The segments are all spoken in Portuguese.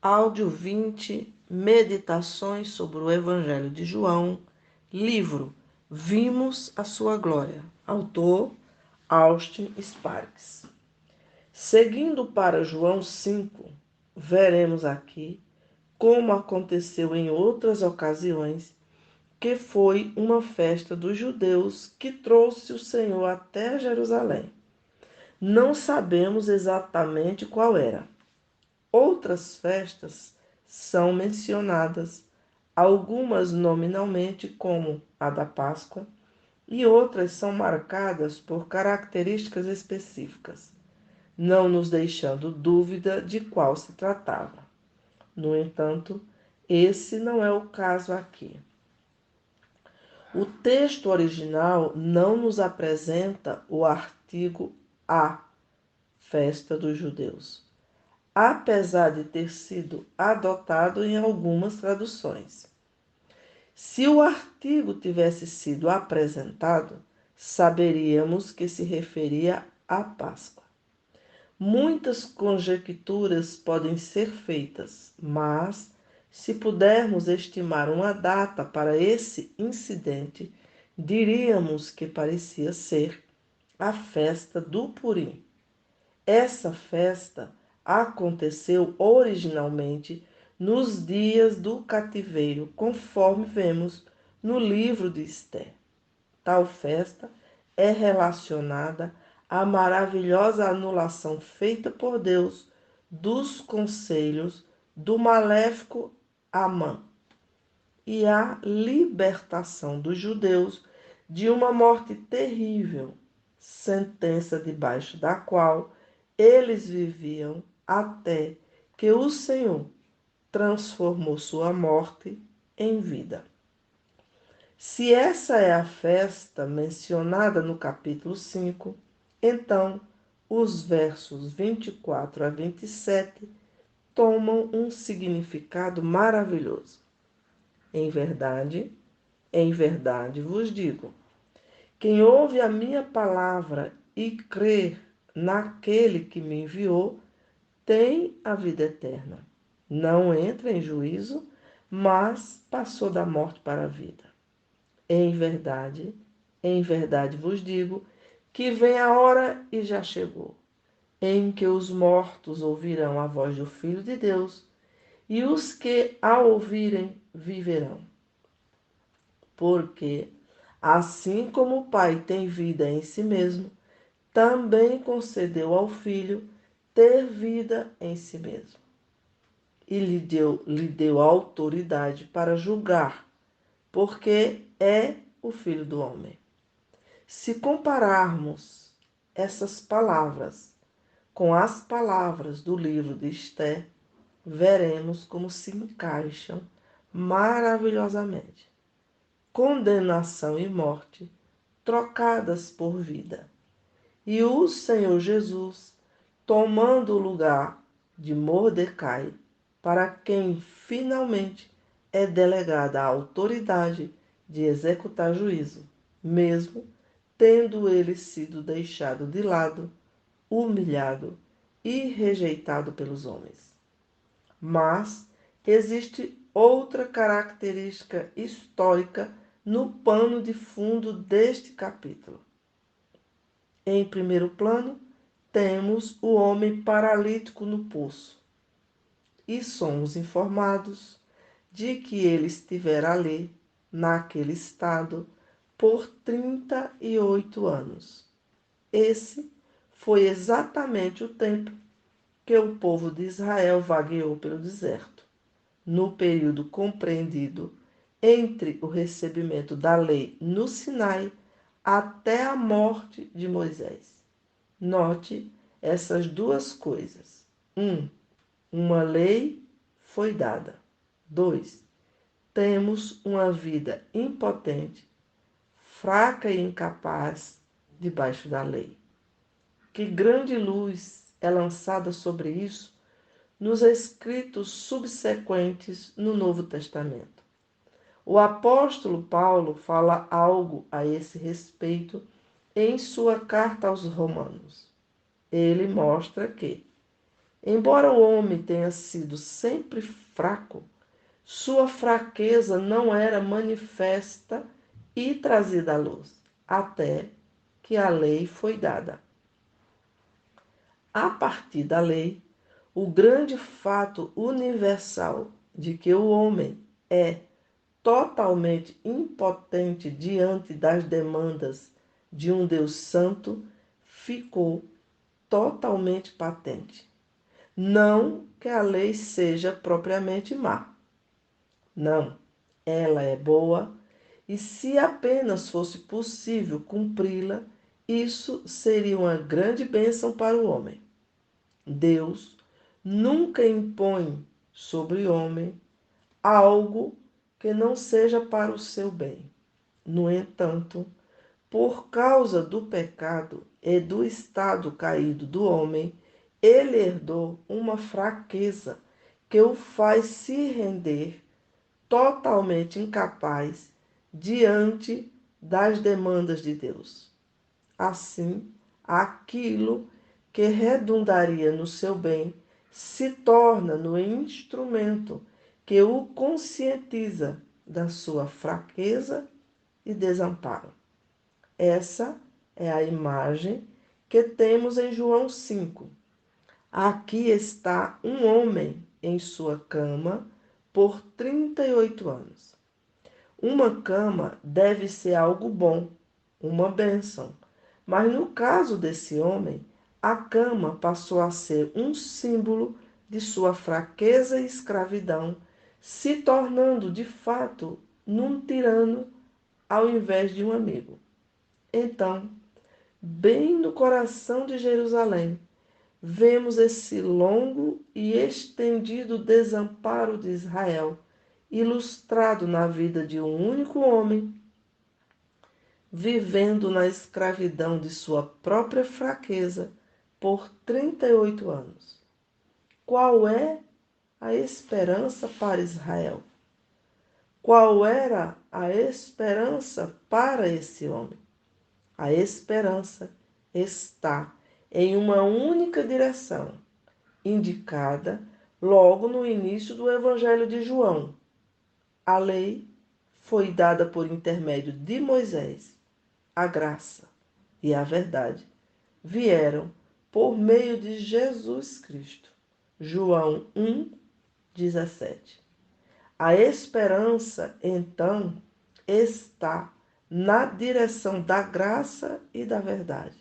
Áudio 20, Meditações sobre o Evangelho de João, livro Vimos a Sua Glória, autor Austin Sparks. Seguindo para João 5, veremos aqui, como aconteceu em outras ocasiões, que foi uma festa dos judeus que trouxe o Senhor até Jerusalém. Não sabemos exatamente qual era. Outras festas são mencionadas, algumas nominalmente, como a da Páscoa, e outras são marcadas por características específicas, não nos deixando dúvida de qual se tratava. No entanto, esse não é o caso aqui. O texto original não nos apresenta o artigo a festa dos judeus, apesar de ter sido adotado em algumas traduções. Se o artigo tivesse sido apresentado, saberíamos que se referia à Páscoa. Muitas conjecturas podem ser feitas, mas, se pudermos estimar uma data para esse incidente, diríamos que parecia ser a festa do Purim. Essa festa aconteceu originalmente nos dias do cativeiro, conforme vemos no livro de Esther. Tal festa é relacionada à maravilhosa anulação feita por Deus dos conselhos do maléfico Amã e à libertação dos judeus de uma morte terrível, sentença debaixo da qual eles viviam até que o Senhor transformou sua morte em vida. Se essa é a festa mencionada no capítulo 5, então os versos 24 a 27 tomam um significado maravilhoso. Em verdade vos digo, quem ouve a minha palavra e crê naquele que me enviou, tem a vida eterna. Não entra em juízo, mas passou da morte para a vida. Em verdade vos digo, que vem a hora e já chegou, em que os mortos ouvirão a voz do Filho de Deus, e os que a ouvirem viverão. Porque, assim como o Pai tem vida em si mesmo, também concedeu ao Filho ter vida em si mesmo. E lhe deu autoridade para julgar, porque é o Filho do Homem. Se compararmos essas palavras com as palavras do livro de Esther, veremos como se encaixam maravilhosamente. Condenação e morte trocadas por vida. E o Senhor Jesus, tomando o lugar de Mordecai, para quem finalmente é delegada a autoridade de executar juízo, mesmo tendo ele sido deixado de lado, humilhado e rejeitado pelos homens. Mas existe outra característica histórica no pano de fundo deste capítulo. Em primeiro plano, temos o homem paralítico no poço, e somos informados de que ele estivera ali, naquele estado, por 38 anos. Esse foi exatamente o tempo que o povo de Israel vagueou pelo deserto, no período compreendido entre o recebimento da lei no Sinai até a morte de Moisés. Note essas duas coisas. 1. Uma lei foi dada. 2. Temos uma vida impotente, fraca e incapaz debaixo da lei. Que grande luz é lançada sobre isso nos escritos subsequentes no Novo Testamento. O apóstolo Paulo fala algo a esse respeito em sua carta aos Romanos. Ele mostra que, Embora o homem tenha sido sempre fraco, sua fraqueza não era manifesta e trazida à luz, até que a lei foi dada. A partir da lei, o grande fato universal de que o homem é totalmente impotente diante das demandas de um Deus santo ficou totalmente patente. Não que a lei seja propriamente má. Não, ela é boa e se apenas fosse possível cumpri-la, isso seria uma grande bênção para o homem. Deus nunca impõe sobre o homem algo que não seja para o seu bem. No entanto, por causa do pecado e do estado caído do homem, ele herdou uma fraqueza que o faz se render totalmente incapaz diante das demandas de Deus. Assim, aquilo que redundaria no seu bem se torna no instrumento que o conscientiza da sua fraqueza e desamparo. Essa é a imagem que temos em João 5. Aqui está um homem em sua cama por 38 anos. Uma cama deve ser algo bom, uma bênção. Mas no caso desse homem, a cama passou a ser um símbolo de sua fraqueza e escravidão, se tornando de fato num tirano ao invés de um amigo. Então, bem no coração de Jerusalém, vemos esse longo e estendido desamparo de Israel, ilustrado na vida de um único homem, vivendo na escravidão de sua própria fraqueza por 38 anos. Qual é a esperança para Israel? Qual era a esperança para esse homem? A esperança está em uma única direção, indicada logo no início do Evangelho de João. A lei foi dada por intermédio de Moisés. A graça e a verdade vieram por meio de Jesus Cristo. João 1:17. A esperança, então, está na direção da graça e da verdade,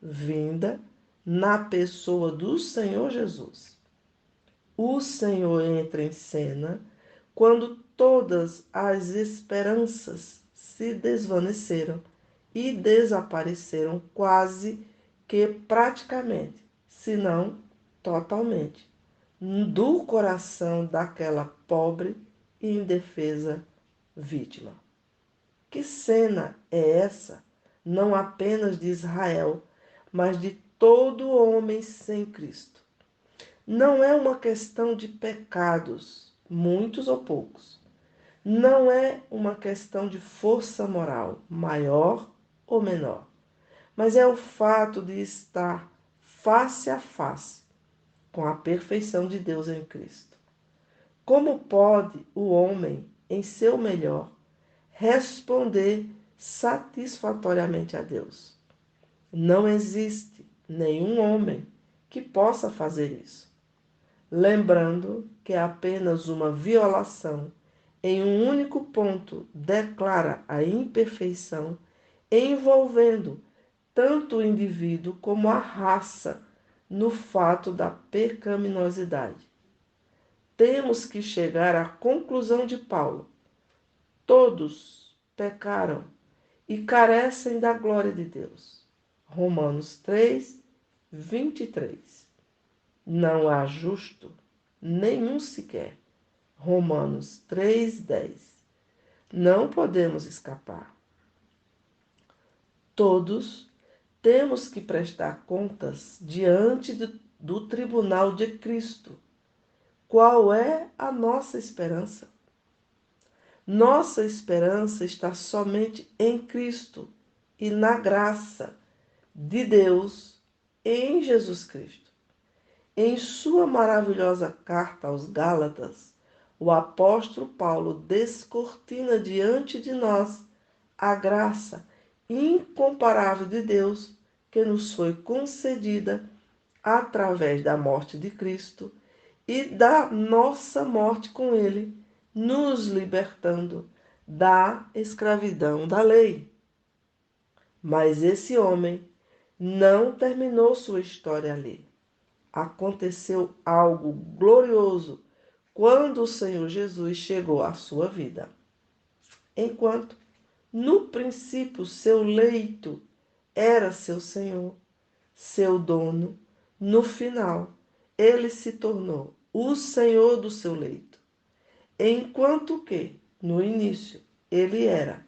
vinda na pessoa do Senhor Jesus. O Senhor entra em cena quando todas as esperanças se desvaneceram e desapareceram quase que praticamente, se não totalmente, do coração daquela pobre e indefesa vítima. Que cena é essa, não apenas de Israel, mas de todo homem sem Cristo? Não é uma questão de pecados, muitos ou poucos. Não é uma questão de força moral, maior ou menor. Mas é o fato de estar face a face com a perfeição de Deus em Cristo. Como pode o homem, em seu melhor, responder satisfatoriamente a Deus? Não existe nenhum homem que possa fazer isso. Lembrando que apenas uma violação em um único ponto declara a imperfeição, envolvendo tanto o indivíduo como a raça no fato da pecaminosidade. Temos que chegar à conclusão de Paulo: todos pecaram e carecem da glória de Deus. Romanos 3:23. Não há justo, nenhum sequer. Romanos 3:10. Não podemos escapar. Todos temos que prestar contas diante do tribunal de Cristo. Qual é a nossa esperança? Nossa esperança está somente em Cristo e na graça de Deus em Jesus Cristo. Em sua maravilhosa carta aos Gálatas, o apóstolo Paulo descortina diante de nós a graça incomparável de Deus que nos foi concedida através da morte de Cristo e da nossa morte com Ele, nos libertando da escravidão da lei. Mas esse homem não terminou sua história ali. Aconteceu algo glorioso quando o Senhor Jesus chegou à sua vida. Enquanto, no princípio, seu leito era seu Senhor, seu dono, no final, ele se tornou o Senhor do seu leito. Enquanto que, no início, ele era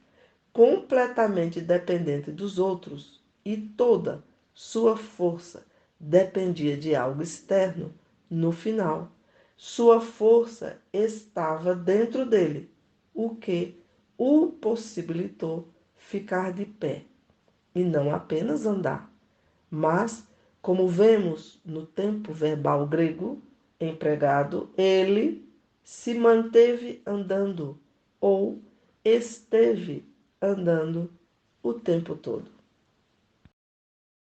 completamente dependente dos outros e toda sua força dependia de algo externo, no final, sua força estava dentro dele, o que o possibilitou ficar de pé e não apenas andar, mas, como vemos no tempo verbal grego empregado, ele se manteve andando ou esteve andando o tempo todo.